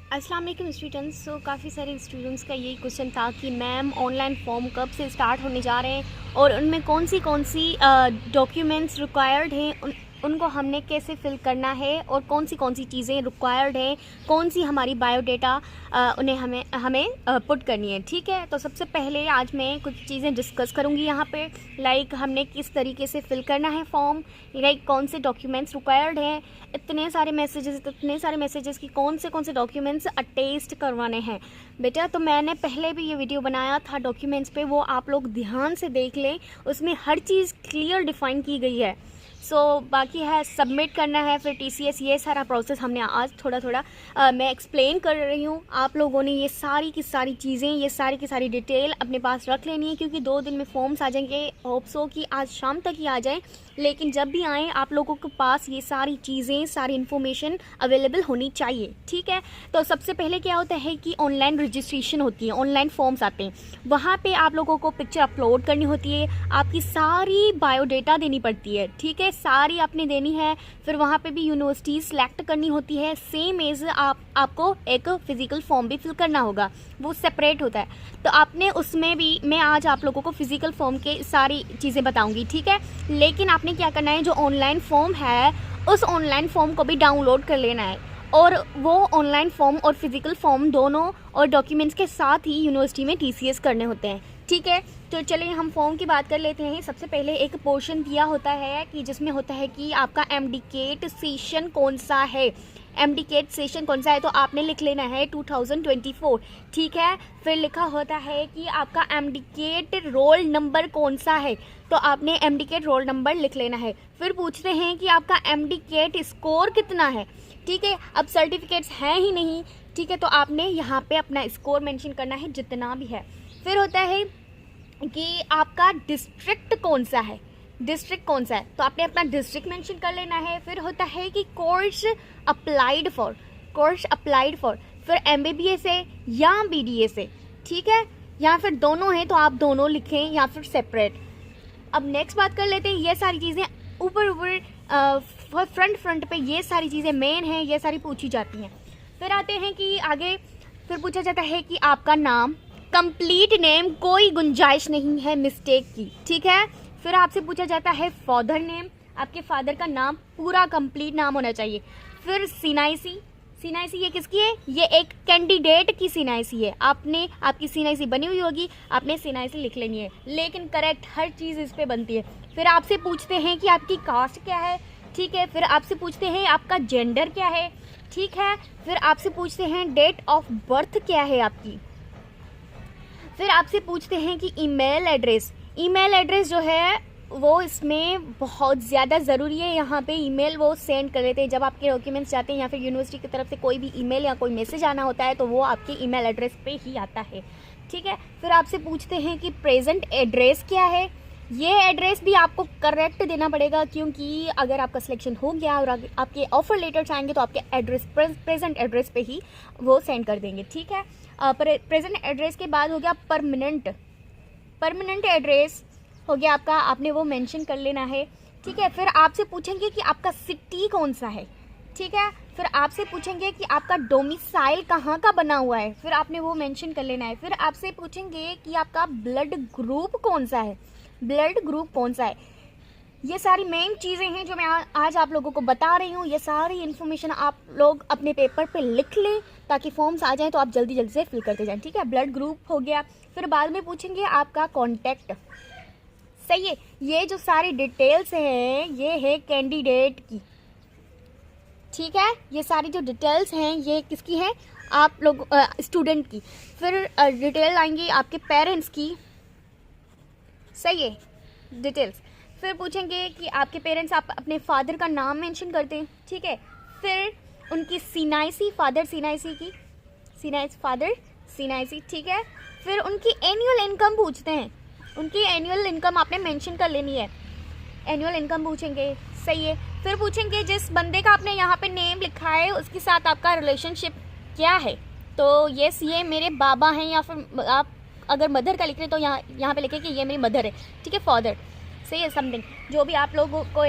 अस्सलाम वालेकुम स्टूडेंट्स। काफ़ी सारे स्टूडेंट्स का यही क्वेश्चन था कि मैम ऑनलाइन फॉर्म कब से स्टार्ट होने जा रहे हैं और उनमें कौन सी डॉक्यूमेंट्स रिक्वायर्ड हैं, उनको हमने कैसे फिल करना है और कौन सी चीज़ें रिक्वायर्ड हैं, कौन सी हमारी बायोडेटा उन्हें हमें पुट करनी है। ठीक है, तो सबसे पहले आज मैं कुछ चीज़ें डिस्कस करूँगी यहाँ पे, लाइक हमने किस तरीके से फिल करना है फॉर्म, लाइक कौन से डॉक्यूमेंट्स रिक्वायर्ड हैं, इतने सारे मैसेजेस की कौन से डॉक्यूमेंट्स अटेस्ट करवाने हैं। बेटा तो मैंने पहले भी ये वीडियो बनाया था डॉक्यूमेंट्स पे, वो आप लोग ध्यान से देख लें, उसमें हर चीज़ क्लियर डिफाइन की गई है। बाकी है सबमिट करना है, फिर TCS, ये सारा प्रोसेस हमने आज थोड़ा मैं एक्सप्लेन कर रही हूँ। आप लोगों ने ये सारी की सारी चीज़ें, ये सारी की सारी डिटेल अपने पास रख लेनी है, क्योंकि 2 दिन में फॉर्म्स आ जाएंगे। होप सो कि आज शाम तक ही आ जाए, लेकिन जब भी आएँ आप लोगों के पास ये सारी चीज़ें, सारी इन्फॉर्मेशन अवेलेबल होनी चाहिए। ठीक है, तो सबसे पहले क्या होता है कि ऑनलाइन रजिस्ट्रेशन होती है, ऑनलाइन फॉर्म्स आते हैं, वहाँ पे आप लोगों को पिक्चर अपलोड करनी होती है, आपकी सारी बायोडेटा देनी पड़ती है। ठीक है, सारी आपने देनी है, फिर वहाँ पे भी यूनिवर्सिटी सेलेक्ट करनी होती है, सेम एज आपको एक फ़िज़िकल फॉर्म भी फिल करना होगा, वो सेपरेट होता है। तो आपने उसमें भी, मैं आज आप लोगों को फ़िज़िकल फॉर्म के सारी चीज़ें बताऊंगी। ठीक है, लेकिन आपने क्या करना है, जो ऑनलाइन फॉर्म है उस ऑनलाइन फॉर्म को भी डाउनलोड कर लेना है, और वो ऑनलाइन फॉर्म और फिज़िकल फॉर्म दोनों और डॉक्यूमेंट्स के साथ ही यूनिवर्सिटी में TCS करने होते हैं। ठीक है, तो चलिए हम फॉर्म की बात कर लेते हैं। सबसे पहले एक पोर्शन दिया होता है कि जिसमें होता है कि आपका एमडीकेट सेशन कौन सा है, एमडीकेट सेशन कौन सा है, तो आपने लिख लेना है 2024। ठीक है, फिर लिखा होता है कि आपका एमडीकेट रोल नंबर कौन सा है, तो आपने एमडीकेट रोल नंबर लिख लेना है। फिर पूछते हैं कि आपका एमडीकेट स्कोर कितना है। ठीक है, अब सर्टिफिकेट्स हैं ही नहीं, ठीक है, तो आपने यहाँ पे अपना स्कोर मेंशन करना है जितना भी है। फिर होता है कि आपका डिस्ट्रिक्ट कौन सा है, तो आपने अपना डिस्ट्रिक्ट मेंशन कर लेना है। फिर होता है कि कोर्स अप्लाइड फॉर, फिर MBBS है या BDA से। ठीक है, या फिर दोनों हैं तो आप दोनों लिखें या फिर सेपरेट। अब नेक्स्ट बात कर लेते हैं, ये सारी चीज़ें ऊपर फ्रंट पे ये सारी चीज़ें मेन हैं, ये सारी पूछी जाती हैं। फिर आते हैं कि आगे फिर पूछा जाता है कि आपका नाम, कंप्लीट नेम, कोई गुंजाइश नहीं है मिस्टेक की। ठीक है, फिर आपसे पूछा जाता है फादर नेम, आपके फादर का नाम पूरा कंप्लीट नाम होना चाहिए। फिर CNIC ये किसकी है, ये एक कैंडिडेट की CNIC है, आपकी CNIC बनी हुई होगी, आपने CNIC लिख लेनी है, लेकिन करेक्ट हर चीज़ इस पे बनती है। फिर आपसे पूछते हैं कि आपकी कास्ट क्या है। ठीक है, फिर आपसे पूछते हैं आपका जेंडर क्या है। ठीक है, फिर आपसे पूछते हैं डेट ऑफ बर्थ क्या है आपकी। फिर आपसे पूछते हैं कि ईमेल एड्रेस जो है वो इसमें बहुत ज़्यादा ज़रूरी है। यहाँ पे ईमेल वो सेंड कर देते हैं, जब आपके डॉक्यूमेंट्स जाते हैं या फिर यूनिवर्सिटी की तरफ से कोई भी ईमेल या कोई मैसेज आना होता है तो वो आपके ईमेल एड्रेस पे ही आता है। ठीक है, फिर आपसे पूछते हैं कि प्रेजेंट एड्रेस क्या है। ये एड्रेस भी आपको करेक्ट देना पड़ेगा, क्योंकि अगर आपका सिलेक्शन हो गया और आपके ऑफर लेटर्स आएंगे तो आपके एड्रेस प्रेजेंट एड्रेस पे ही वो सेंड कर देंगे। ठीक है, प्रेजेंट एड्रेस के बाद हो गया परमानेंट एड्रेस हो गया आपका, आपने वो मेंशन कर लेना है। ठीक है, फिर आपसे पूछेंगे कि आपका सिटी कौन सा है। ठीक है, फिर आपसे पूछेंगे कि आपका डोमिसाइल कहाँ का बना हुआ है, फिर आपने वो मेंशन कर लेना है। फिर आपसे पूछेंगे कि आपका ब्लड ग्रुप कौन सा है। ये सारी मेन चीज़ें हैं जो मैं आज आप लोगों को बता रही हूँ। ये सारी इन्फॉर्मेशन आप लोग अपने पेपर पे लिख लें ताकि फॉर्म्स आ जाएं तो आप जल्दी से फिल करते जाएं। ठीक है, ब्लड ग्रुप हो गया। फिर बाद में पूछेंगे आपका कॉन्टैक्ट। सही है, ये जो सारी डिटेल्स हैं ये है कैंडिडेट की। ठीक है, ये सारी जो डिटेल्स हैं ये किसकी हैं, आप लोग स्टूडेंट की। फिर डिटेल आएंगी आपके पेरेंट्स की। सही है, डिटेल्स। फिर पूछेंगे कि आपके पेरेंट्स, आप अपने फादर का नाम मेंशन करते हैं। ठीक है, फिर उनकी CNIC, फादर CNIC की, फादर CNIC। ठीक है, फिर उनकी एनुअल इनकम पूछते हैं, उनकी एनुअल इनकम आपने मेंशन कर लेनी है, एनुअल इनकम पूछेंगे। सही है, फिर पूछेंगे जिस बंदे का आपने यहाँ पे नेम लिखा है उसके साथ आपका रिलेशनशिप क्या है, तो यस ये मेरे बाबा हैं, या फिर आप अगर मदर का लिख रहे तो यहाँ पे लिखे कि ये मेरी मदर है। ठीक है, फादर। सही है, समथिंग जो भी आप लोगों को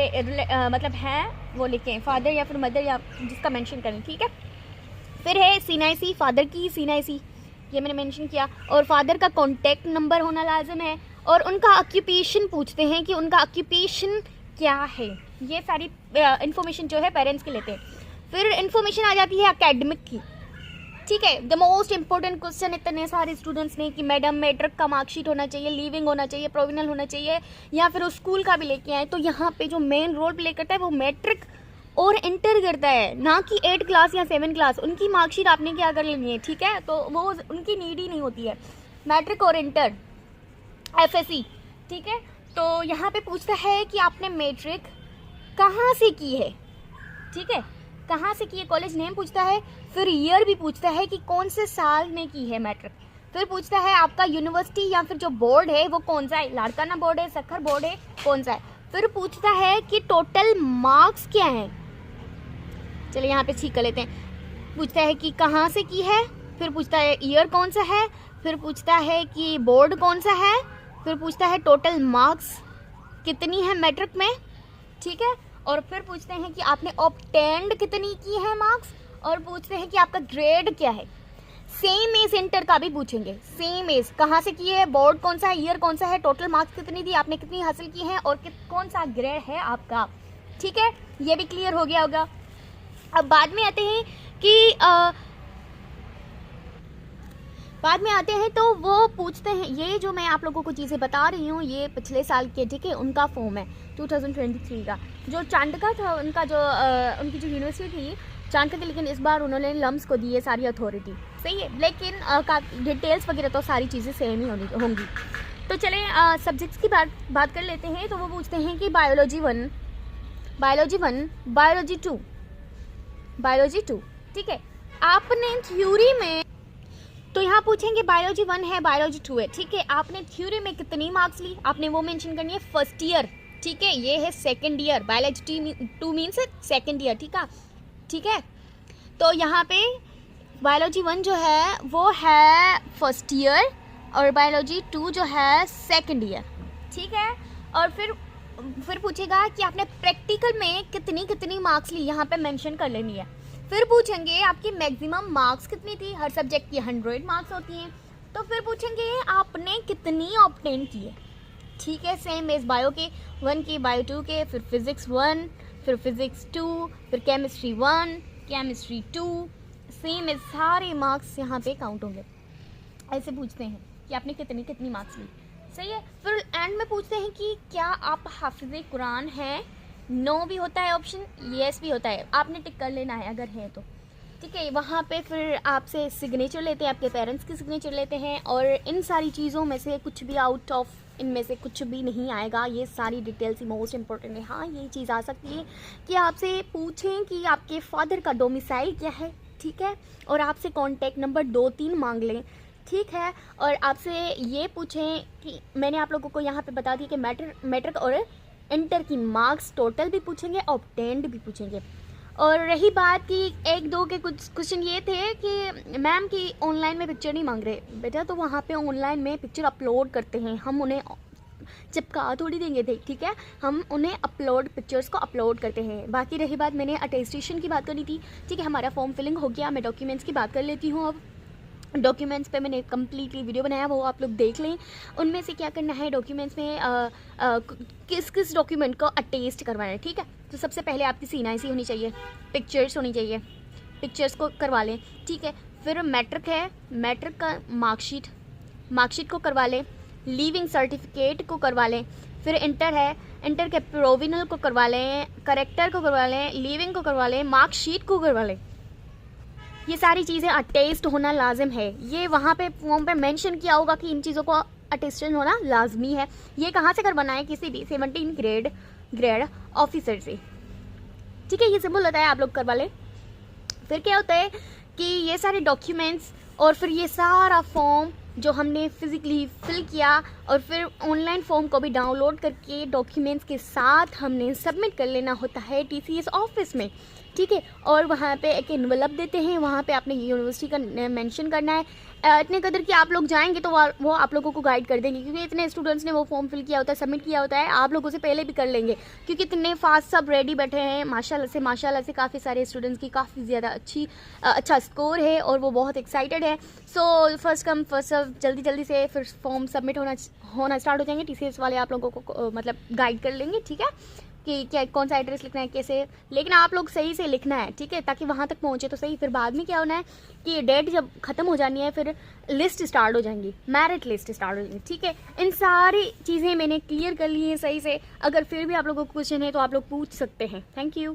मतलब है वो लिखें, फादर या फिर मदर या जिसका मेंशन करें। ठीक है, फिर है CNIC, फादर की CNIC, ये मैंने मेंशन किया, और फादर का कॉन्टैक्ट नंबर होना लाजिम है, और उनका ऑक्यूपेशन पूछते हैं कि उनका ऑक्यूपेशन क्या है। ये सारी इन्फॉर्मेशन जो है पेरेंट्स के लेते हैं। फिर इन्फॉर्मेशन आ जाती है एकेडमिक की, ठीक है। द मोस्ट इंपॉर्टेंट क्वेश्चन इतने सारे स्टूडेंट्स ने कि मैडम मैट्रिक का मार्कशीट होना चाहिए, लीविंग होना चाहिए, प्रोविजनल होना चाहिए, या फिर उस स्कूल का भी लेके आए। तो यहाँ पे जो मेन रोल प्ले करता है वो मैट्रिक और इंटर करता है, ना कि 8 क्लास या 7 क्लास। उनकी मार्कशीट आपने क्या कर लेनी है, ठीक है, तो वो उनकी नीड ही नहीं होती है। मैट्रिक और इंटर, FSC, ठीक है। तो यहाँ पे पूछता है कि आपने मैट्रिक कहाँ से की है, ठीक है, कहाँ से की है, कॉलेज नेम पूछता है। फिर ईयर भी पूछता है कि कौन से साल में की है मैट्रिक। फिर पूछता है आपका यूनिवर्सिटी या फिर जो बोर्ड है वो कौन सा है, लाड़काना बोर्ड है, सखर बोर्ड है, कौन सा है। फिर पूछता है कि टोटल मार्क्स क्या हैं। चलिए यहाँ पे ठीक कर लेते हैं। पूछता है कि कहाँ से की है, फिर पूछता है ईयर कौन सा है, फिर पूछता है कि बोर्ड कौन सा है, फिर पूछता है टोटल मार्क्स कितनी है मैट्रिक में, ठीक है, और फिर पूछते हैं कि आपने ऑब्टेन्ड कितनी की है मार्क्स, और पूछते हैं कि आपका ग्रेड क्या है। सेम एज इंटर का भी पूछेंगे, सेम एज कहाँ से की है, बोर्ड कौन सा है, ईयर कौन सा है, टोटल मार्क्स कितनी थी, आपने कितनी हासिल की है, और कौन सा ग्रेड है आपका, ठीक है। ये भी क्लियर हो गया होगा। अब बाद में आते हैं कि बाद में आते हैं तो वो पूछते हैं, ये जो मैं आप लोगों को चीज़ें बता रही हूँ ये पिछले साल के, ठीक है, उनका फॉर्म है 2023 का। जो चांडका था उनका जो उनकी जो यूनिवर्सिटी थी चांडका की, लेकिन इस बार उन्होंने लम्स को दी है सारी अथॉरिटी, सही है, लेकिन डिटेल्स वगैरह तो सारी चीज़ें सेम ही होंगी। तो चलें सब्जेक्ट्स की बात कर लेते हैं। तो वो पूछते हैं कि बायोलॉजी 1, बायोलॉजी 2, ठीक है। आपने थ्योरी में, तो यहाँ पूछेंगे बायोलॉजी 1 है, बायोलॉजी 2 है, ठीक है। आपने थ्योरी में कितनी मार्क्स ली, आपने वो मेंशन करनी है, फर्स्ट ईयर, ठीक है, ये है second year, biology 2 means second year, ठीक है। तो यहाँ पे बायोलॉजी 1 जो है वो है फर्स्ट ईयर, और बायोलॉजी 2 जो है सेकंड ईयर, ठीक है। और फिर पूछेगा कि आपने प्रैक्टिकल में कितनी मार्क्स ली, यहाँ पे मेंशन कर लेनी है। फिर पूछेंगे आपकी मैक्सिमम मार्क्स कितनी थी, हर सब्जेक्ट की 100 मार्क्स होती हैं। तो फिर पूछेंगे आपने कितनी ऑब्टेन की है, ठीक है, सेम एज बायो के 1 के, बायो 2 के, फिर फिजिक्स 1, फिर फिजिक्स 2, फिर केमिस्ट्री 1, केमिस्ट्री 2, सेम एज सारे मार्क्स यहाँ पे काउंट होंगे। ऐसे पूछते हैं कि आपने कितनी मार्क्स ली, सही है। फिर एंड में पूछते हैं कि क्या आप हाफिज़े कुरान हैं, नो भी होता है ऑप्शन, येस भी होता है, आपने टिक कर लेना है अगर है तो, ठीक है। वहाँ पे फिर आपसे सिग्नेचर लेते हैं, आपके पेरेंट्स की सिग्नेचर लेते हैं, और इन सारी चीज़ों में से कुछ भी आउट ऑफ इनमें से कुछ भी नहीं आएगा। ये सारी डिटेल्स ही मोस्ट इंपॉर्टेंट है। हाँ, ये चीज़ आ सकती है कि आपसे पूछें कि आपके फादर का डोमिसाइल क्या है, ठीक है, और आपसे कॉन्टैक्ट नंबर 2-3 मांग लें, ठीक है, और आपसे ये पूछें कि मैंने आप लोगों को यहाँ पे बता दी कि मैट्रिक और इंटर की मार्क्स टोटल भी पूछेंगे, ऑब्टेन्ड भी पूछेंगे। और रही बात कि 1-2 के कुछ क्वेश्चन ये थे कि मैम की ऑनलाइन में पिक्चर नहीं मांग रहे, बेटा तो वहाँ पे ऑनलाइन में पिक्चर अपलोड करते हैं, हम उन्हें चिपका थोड़ी देंगे थे, ठीक है, हम उन्हें पिक्चर्स को अपलोड करते हैं। बाकी रही बात, मैंने अटेस्टेशन की बात करनी थी, ठीक है, हमारा फॉर्म फिलिंग हो गया। मैं डॉक्यूमेंट्स की बात कर लेती हूँ। अब डॉक्यूमेंट्स पे मैंने कम्प्लीटली वीडियो बनाया, वो आप लोग देख लें। उनमें से क्या करना है, डॉक्यूमेंट्स में किस डॉक्यूमेंट को अटेस्ट करवाना है, ठीक है। तो सबसे पहले आपकी CNIC होनी चाहिए, पिक्चर्स होनी चाहिए, पिक्चर्स को करवा लें, ठीक है। फिर मैट्रिक है, मैट्रिक का मार्कशीट को करवा लें, लीविंग सर्टिफिकेट को करवा लें। फिर इंटर है, इंटर के प्रोविजनल को करवा लें, करेक्टर को करवा लें, लीविंग को करवा लें, मार्कशीट को करवा लें। ये सारी चीज़ें अटेस्ट होना लाजिम है। ये वहाँ पे फॉर्म पे मेंशन किया होगा कि इन चीज़ों को अटेस्टेड होना लाजमी है। ये कहाँ से करवाना है, किसी भी 17 ग्रेड ऑफिसर से, ठीक है, ये सिंपल होता है, आप लोग करवा लें। फिर क्या होता है कि ये सारे डॉक्यूमेंट्स और फिर ये सारा फॉर्म जो हमने फिज़िकली फिल किया और फिर ऑनलाइन फॉर्म को भी डाउनलोड करके डॉक्यूमेंट्स के साथ हमने सबमिट कर लेना होता है TCS ऑफिस में, ठीक है। और वहाँ पे एक एनवलप देते हैं, वहाँ पे आपने यूनिवर्सिटी का मेंशन करना है। इतने कदर कि आप लोग जाएंगे तो वो आप लोगों को गाइड कर देंगे, क्योंकि इतने स्टूडेंट्स ने वो फॉर्म फिल किया होता है, सबमिट किया होता है, आप लोग उसे पहले भी कर लेंगे, क्योंकि इतने फास्ट सब रेडी बैठे हैं। माशाल्लाह से काफ़ी सारे स्टूडेंट्स की काफ़ी ज़्यादा अच्छा स्कोर है और वो बहुत एक्साइटेड है। So first come first serve, जल्दी से फिर फॉर्म सबमिट होना स्टार्ट हो जाएंगे। TCS वाले आप लोगों को मतलब गाइड कर लेंगे, ठीक है, कि क्या कौन सा एड्रेस लिखना है, कैसे, लेकिन आप लोग सही से लिखना है, ठीक है, ताकि वहाँ तक पहुँचे तो सही। फिर बाद में क्या होना है कि डेट जब ख़त्म हो जानी है, फिर लिस्ट स्टार्ट हो जाएंगी, मेरिट लिस्ट स्टार्ट हो जाएंगी, ठीक है। इन सारी चीज़ें मैंने क्लियर कर ली हैं सही से। अगर फिर भी आप लोगों को क्वेश्चन है तो आप लोग पूछ सकते हैं। Thank you.